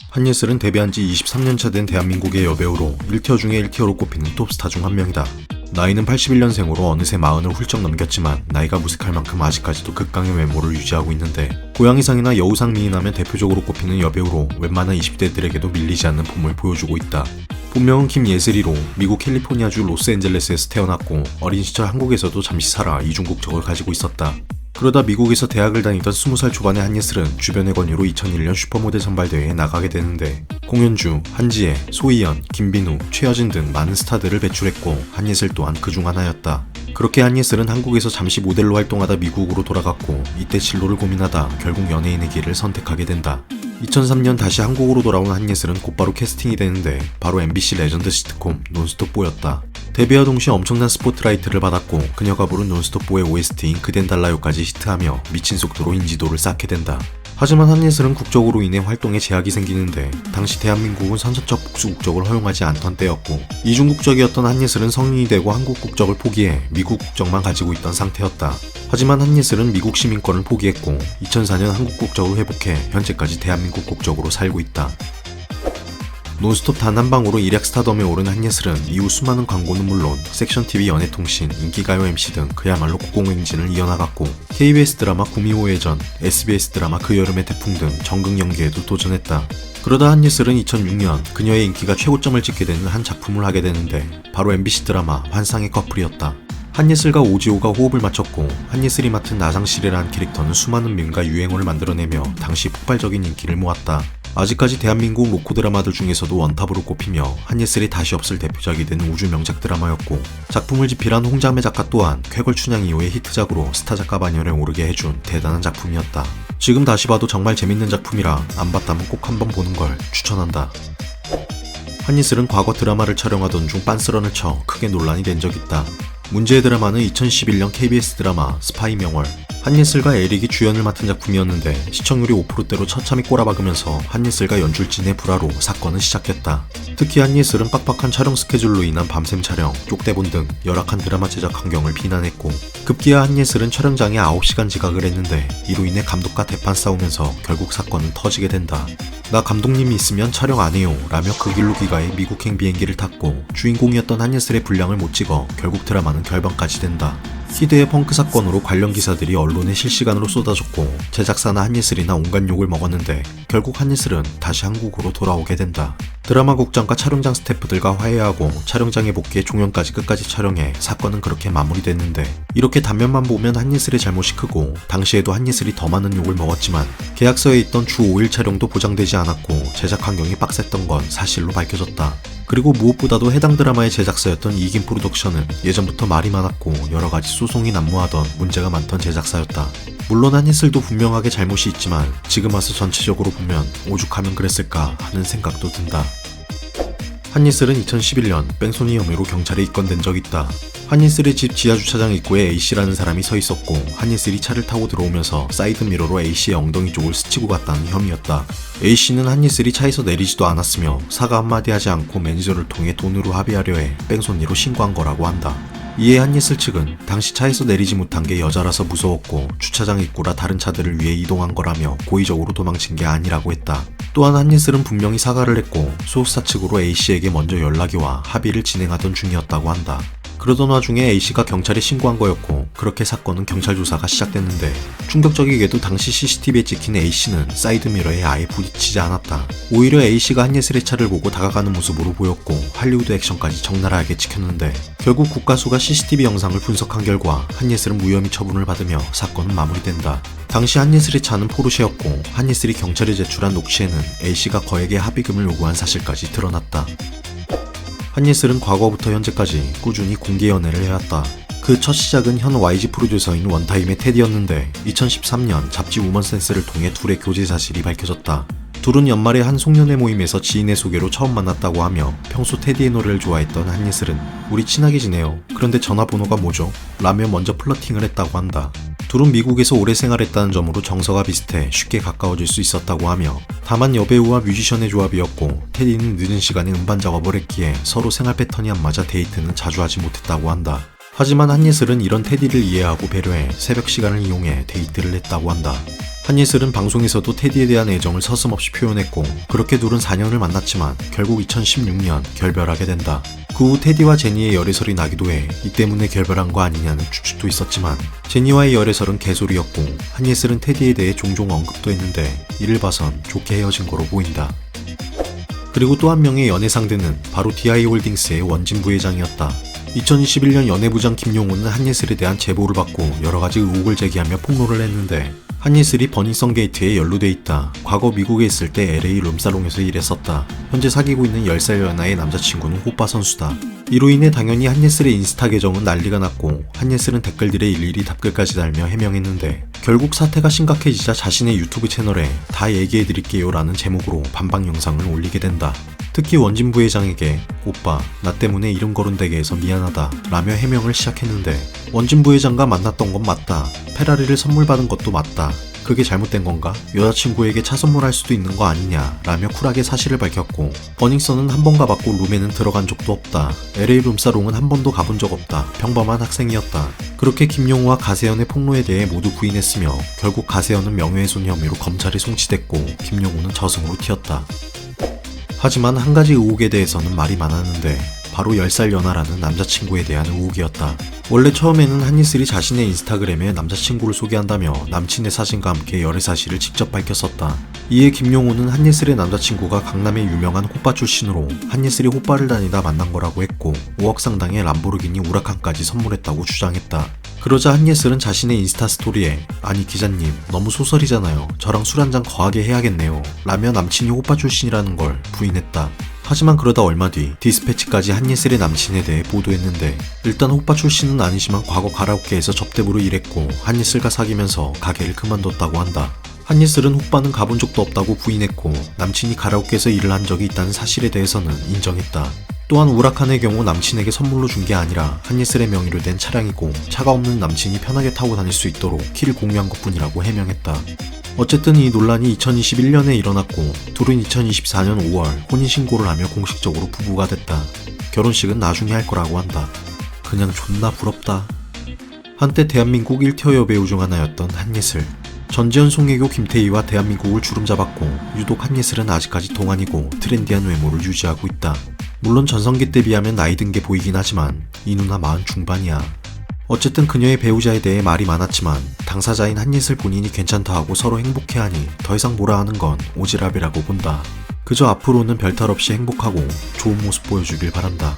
한예슬은 데뷔한 지 23년차 된 대한민국의 여배우로 1티어 중에 1티어로 꼽히는 톱스타 중 한 명이다. 나이는 81년생으로 어느새 40을 훌쩍 넘겼지만 나이가 무색할 만큼 아직까지도 극강의 외모를 유지하고 있는데, 고양이상이나 여우상 미인하면 대표적으로 꼽히는 여배우로 웬만한 20대들에게도 밀리지 않는 폼을 보여주고 있다. 본명은 김예슬이로 미국 캘리포니아주 로스앤젤레스에서 태어났고 어린 시절 한국에서도 잠시 살아 이중국적을 가지고 있었다. 그러다 미국에서 대학을 다니던 20살 초반의 한예슬은 주변의 권유로 2001년 슈퍼모델 선발대회에 나가게 되는데, 공현주, 한지혜, 소희연, 김빈우, 최여진 등 많은 스타들을 배출했고 한예슬 또한 그중 하나였다. 그렇게 한예슬은 한국에서 잠시 모델로 활동하다 미국으로 돌아갔고, 이때 진로를 고민하다 결국 연예인의 길을 선택하게 된다. 2003년 다시 한국으로 돌아온 한예슬은 곧바로 캐스팅이 되는데 바로 MBC 레전드 시트콤 논스톱보였다. 데뷔와 동시에 엄청난 스포트라이트를 받았고 그녀가 부른 논스톱보의 OST인 그댄 달라요까지 히트하며 미친 속도로 인지도를 쌓게 된다. 하지만 한예슬은 국적으로 인해 활동에 제약이 생기는데, 당시 대한민국은 선천적 복수 국적을 허용하지 않던 때였고, 이중국적이었던 한예슬은 성인이 되고 한국 국적을 포기해 미국 국적만 가지고 있던 상태였다. 하지만 한예슬은 미국 시민권을 포기했고 2004년 한국 국적을 회복해 현재까지 대한민국 국적으로 살고 있다. 논스톱 단 한 방으로 일약 스타덤에 오른 한예슬은 이후 수많은 광고는 물론 섹션TV 연예통신, 인기가요 MC 등 그야말로 국공행진을 이어나갔고, KBS 드라마 구미호의 전, SBS 드라마 그 여름의 태풍 등 전극 연기에도 도전했다. 그러다 한예슬은 2006년 그녀의 인기가 최고점을 찍게 되는 한 작품을 하게 되는데 바로 MBC 드라마 환상의 커플이었다. 한예슬과 오지호가 호흡을 맞췄고 한예슬이 맡은 나상실이라는 캐릭터는 수많은 밈과 유행어를 만들어내며 당시 폭발적인 인기를 모았다. 아직까지 대한민국 로코 드라마들 중에서도 원탑으로 꼽히며 한예슬이 다시 없을 대표작이 된 우주 명작 드라마였고, 작품을 집필한 홍자매 작가 또한 쾌걸춘향 이후의 히트작으로 스타 작가 반열에 오르게 해준 대단한 작품이었다. 지금 다시 봐도 정말 재밌는 작품이라 안 봤다면 꼭 한번 보는 걸 추천한다. 한예슬은 과거 드라마를 촬영하던 중 빤스런을 쳐 크게 논란이 된 적 있다. 문제의 드라마는 2011년 KBS 드라마 스파이 명월, 한예슬과 에릭이 주연을 맡은 작품이었는데 시청률이 5%대로 처참히 꼬라박으면서 한예슬과 연출진의 불화로 사건은 시작했다. 특히 한예슬은 빡빡한 촬영 스케줄로 인한 밤샘 촬영, 쪽대본 등 열악한 드라마 제작 환경을 비난했고, 급기야 한예슬은 촬영장에 9시간 지각을 했는데 이로 인해 감독과 대판 싸우면서 결국 사건은 터지게 된다. 나 감독님이 있으면 촬영 안 해요 라며 그 길로 귀가해 미국행 비행기를 탔고, 주인공이었던 한예슬의 분량을 못 찍어 결국 드라마는 결방까지 된다. 희대의 펑크 사건으로 관련 기사들이 언론에 실시간으로 쏟아졌고 제작사나 한예슬이나 온갖 욕을 먹었는데 결국 한예슬은 다시 한국으로 돌아오게 된다. 드라마 국장과 촬영장 스태프들과 화해하고 촬영장에 복귀해 종영까지 끝까지 촬영해 사건은 그렇게 마무리됐는데, 이렇게 단면만 보면 한예슬의 잘못이 크고 당시에도 한예슬이 더 많은 욕을 먹었지만 계약서에 있던 주 5일 촬영도 보장되지 않았고 제작 환경이 빡셌던 건 사실로 밝혀졌다. 그리고 무엇보다도 해당 드라마의 제작사였던 이긴 프로덕션은 예전부터 말이 많았고 여러가지 소송이 난무하던 문제가 많던 제작사였다. 물론 한예슬도 분명하게 잘못이 있지만 지금 와서 전체적으로 보면 오죽하면 그랬을까 하는 생각도 든다. 한예슬은 2011년 뺑소니 혐의로 경찰에 입건된 적이 있다. 한예슬의 집 지하주차장 입구에 A씨라는 사람이 서 있었고 한예슬이 차를 타고 들어오면서 사이드미러로 A씨의 엉덩이 쪽을 스치고 갔다는 혐의였다. A씨는 한예슬이 차에서 내리지도 않았으며 사과 한마디 하지 않고 매니저를 통해 돈으로 합의하려 해 뺑소니로 신고한 거라고 한다. 이에 한예슬 측은 당시 차에서 내리지 못한 게 여자라서 무서웠고 주차장 입구라 다른 차들을 위해 이동한 거라며 고의적으로 도망친 게 아니라고 했다. 또한 한예슬은 분명히 사과를 했고 소속사 측으로 A씨에게 먼저 연락이 와 합의를 진행하던 중이었다고 한다. 그러던 와중에 A씨가 경찰에 신고한 거였고 그렇게 사건은 경찰 조사가 시작됐는데, 충격적이게도 당시 CCTV에 찍힌 A씨는 사이드미러에 아예 부딪히지 않았다. 오히려 A씨가 한예슬의 차를 보고 다가가는 모습으로 보였고 할리우드 액션까지 적나라하게 찍혔는데, 결국 국가수가 CCTV 영상을 분석한 결과 한예슬은 무혐의 처분을 받으며 사건은 마무리된다. 당시 한예슬의 차는 포르쉐였고 한예슬이 경찰에 제출한 녹취에는 A씨가 거액의 합의금을 요구한 사실까지 드러났다. 한예슬은 과거부터 현재까지 꾸준히 공개 연애를 해왔다. 그 첫 시작은 현 YG 프로듀서인 원타임의 테디였는데 2013년 잡지 우먼센스를 통해 둘의 교제 사실이 밝혀졌다. 둘은 연말에 한 송년회 모임에서 지인의 소개로 처음 만났다고 하며 평소 테디의 노래를 좋아했던 한예슬은 "우리 친하게 지내요. 그런데 전화번호가 뭐죠?" 라며 먼저 플러팅을 했다고 한다. 둘은 미국에서 오래 생활했다는 점으로 정서가 비슷해 쉽게 가까워질 수 있었다고 하며, 다만 여배우와 뮤지션의 조합이었고 테디는 늦은 시간에 음반 작업을 했기에 서로 생활 패턴이 안 맞아 데이트는 자주 하지 못했다고 한다. 하지만 한예슬은 이런 테디를 이해하고 배려해 새벽 시간을 이용해 데이트를 했다고 한다. 한예슬은 방송에서도 테디에 대한 애정을 서슴없이 표현했고 그렇게 둘은 4년을 만났지만 결국 2016년 결별하게 된다. 그 후 테디와 제니의 열애설이 나기도 해 이 때문에 결별한 거 아니냐는 추측도 있었지만 제니와의 열애설은 개소리였고 한예슬은 테디에 대해 종종 언급도 했는데 이를 봐선 좋게 헤어진 거로 보인다. 그리고 또 한 명의 연애 상대는 바로 DI홀딩스의 원진 부회장이었다. 2021년 연애부장 김용호는 한예슬에 대한 제보를 받고 여러가지 의혹을 제기하며 폭로를 했는데 한예슬이 버닝썬 게이트에 연루돼 있다. 과거 미국에 있을 때 LA 룸사롱에서 일했었다. 현재 사귀고 있는 10살 연하의 남자친구는 호빠 선수다. 이로 인해 당연히 한예슬의 인스타 계정은 난리가 났고 한예슬은 댓글들에 일일이 답글까지 달며 해명했는데 결국 사태가 심각해지자 자신의 유튜브 채널에 다 얘기해드릴게요 라는 제목으로 반박 영상을 올리게 된다. 특히 원진 부회장에게 오빠 나 때문에 이름 거론되게 해서 미안하다 라며 해명을 시작했는데 원진 부회장과 만났던 건 맞다. 페라리를 선물 받은 것도 맞다. 그게 잘못된 건가? 여자친구에게 차 선물할 수도 있는 거 아니냐 라며 쿨하게 사실을 밝혔고 버닝썬은 한 번 가봤고 룸에는 들어간 적도 없다. LA 룸사롱은 한 번도 가본 적 없다. 평범한 학생이었다. 그렇게 김용호와 가세연의 폭로에 대해 모두 부인했으며 결국 가세연은 명예훼손 혐의로 검찰에 송치됐고 김용호는 저승으로 튀었다. 하지만 한 가지 의혹에 대해서는 말이 많았는데 바로 10살 연하라는 남자친구에 대한 의혹이었다. 원래 처음에는 한예슬이 자신의 인스타그램에 남자친구를 소개한다며 남친의 사진과 함께 열애 사실을 직접 밝혔었다. 이에 김용호는 한예슬의 남자친구가 강남의 유명한 호빠 출신으로 한예슬이 호빠를 다니다 만난 거라고 했고 5억 상당의 람보르기니 우라칸까지 선물했다고 주장했다. 그러자 한예슬은 자신의 인스타 스토리에 아니 기자님 너무 소설이잖아요. 저랑 술 한잔 거하게 해야겠네요 라며 남친이 호빠 출신이라는 걸 부인했다. 하지만 그러다 얼마 뒤 디스패치까지 한예슬의 남친에 대해 보도했는데 일단 호빠 출신은 아니지만 과거 가라오케에서 접대부로 일했고 한예슬과 사귀면서 가게를 그만뒀다고 한다. 한예슬은 호빠는 가본 적도 없다고 부인했고 남친이 가라오케에서 일을 한 적이 있다는 사실에 대해서는 인정했다. 또한 우라칸의 경우 남친에게 선물로 준 게 아니라 한예슬의 명의로 된 차량이고 차가 없는 남친이 편하게 타고 다닐 수 있도록 키를 공유한 것뿐이라고 해명했다. 어쨌든 이 논란이 2021년에 일어났고 둘은 2024년 5월 혼인신고를 하며 공식적으로 부부가 됐다. 결혼식은 나중에 할 거라고 한다. 그냥 존나 부럽다. 한때 대한민국 1티어 여배우 중 하나였던 한예슬. 전지현, 송혜교, 김태희와 대한민국을 주름잡았고 유독 한예슬은 아직까지 동안이고 트렌디한 외모를 유지하고 있다. 물론 전성기 때 비하면 나이 든 게 보이긴 하지만 이 누나 40 중반이야. 어쨌든 그녀의 배우자에 대해 말이 많았지만 당사자인 한예슬 본인이 괜찮다 하고 서로 행복해하니 더 이상 뭐라 하는 건 오지랖이라고 본다. 그저 앞으로는 별탈 없이 행복하고 좋은 모습 보여주길 바란다.